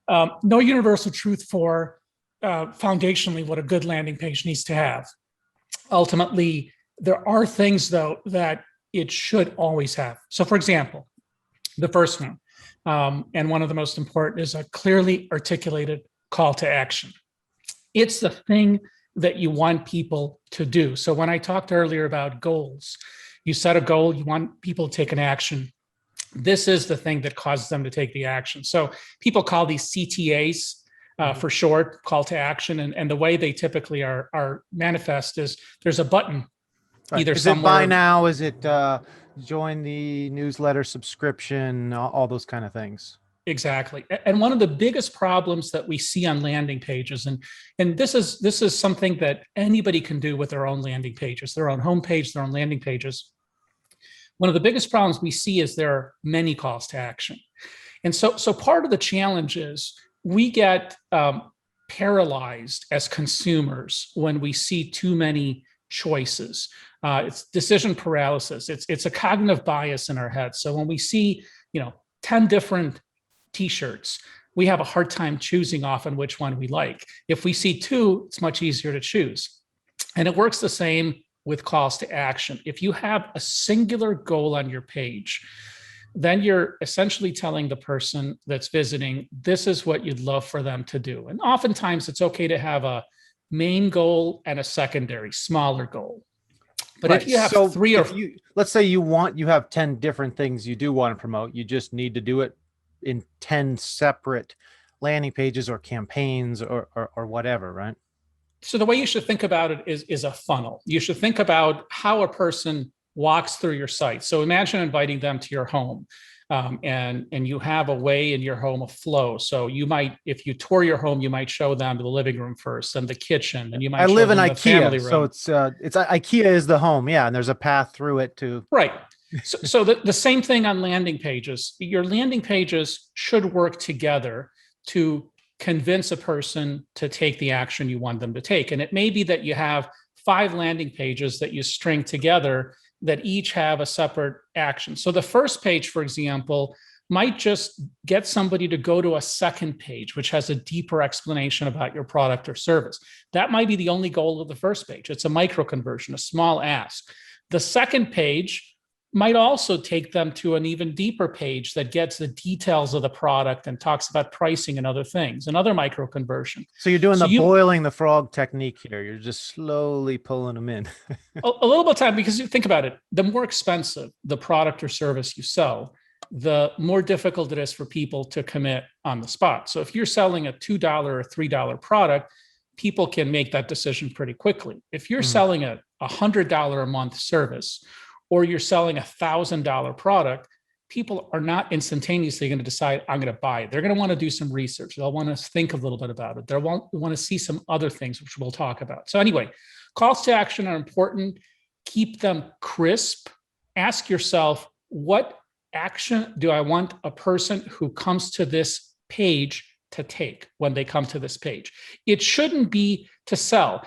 No universal truth for foundationally what a good landing page needs to have. Ultimately, there are things, though, that it should always have. So, for example, the first one, and one of the most important, is a clearly articulated call to action. It's the thing that you want people to do. So when I talked earlier about goals, you set a goal, you want people to take an action. This is the thing that causes them to take the action. So people call these CTAs for short, call to action. And the way they typically are manifest is there's a button either Is somewhere. it buy now? Is it join the newsletter subscription? All those kind of things. Exactly. And one of the biggest problems that we see on landing pages, and this is something that anybody can do with their own landing pages, their own homepage, their own landing pages. One of the biggest problems we see is there are many calls to action. And so part of the challenge is we get paralyzed as consumers when we see too many choices. It's decision paralysis. It's a cognitive bias in our head. So when we see, 10 different T-shirts, we have a hard time choosing often which one we like. If we see two, it's much easier to choose. And it works the same with calls to action. If you have a singular goal on your page, then you're essentially telling the person that's visiting, this is what you'd love for them to do. And oftentimes it's okay to have a main goal and a secondary, smaller goal. But if you have let's say you have 10 different things you do want to promote, you just need to do it in 10 separate landing pages or campaigns or whatever, right? So the way you should think about it is a funnel. You should think about how a person walks through your site. So imagine inviting them to your home, and you have a way in your home, a flow. So you might, if you tour your home, you might show them the living room first, and the kitchen, and you might. I live in IKEA, family room. so it's IKEA is the home, yeah, and there's a path through it to right. So the same thing on landing pages. Your landing pages should work together to convince a person to take the action you want them to take. And it may be that you have 5 landing pages that you string together that each have a separate action. So the first page, for example, might just get somebody to go to a second page, which has a deeper explanation about your product or service. That might be the only goal of the first page. It's a micro conversion, a small ask. The second page might also take them to an even deeper page that gets the details of the product and talks about pricing and other things, another micro conversion. So you're doing boiling the frog technique here. You're just slowly pulling them in. a little bit of time, because you think about it, the more expensive the product or service you sell, the more difficult it is for people to commit on the spot. So if you're selling a $2 or $3 product, people can make that decision pretty quickly. If you're selling a $100 a month service, or you're selling a $1,000 product, people are not instantaneously going to decide, I'm going to buy it. They're going to want to do some research. They'll want to think a little bit about it. They'll want to see some other things, which we'll talk about. So anyway, calls to action are important. Keep them crisp. Ask yourself, what action do I want a person who comes to this page to take when they come to this page? It shouldn't be to sell.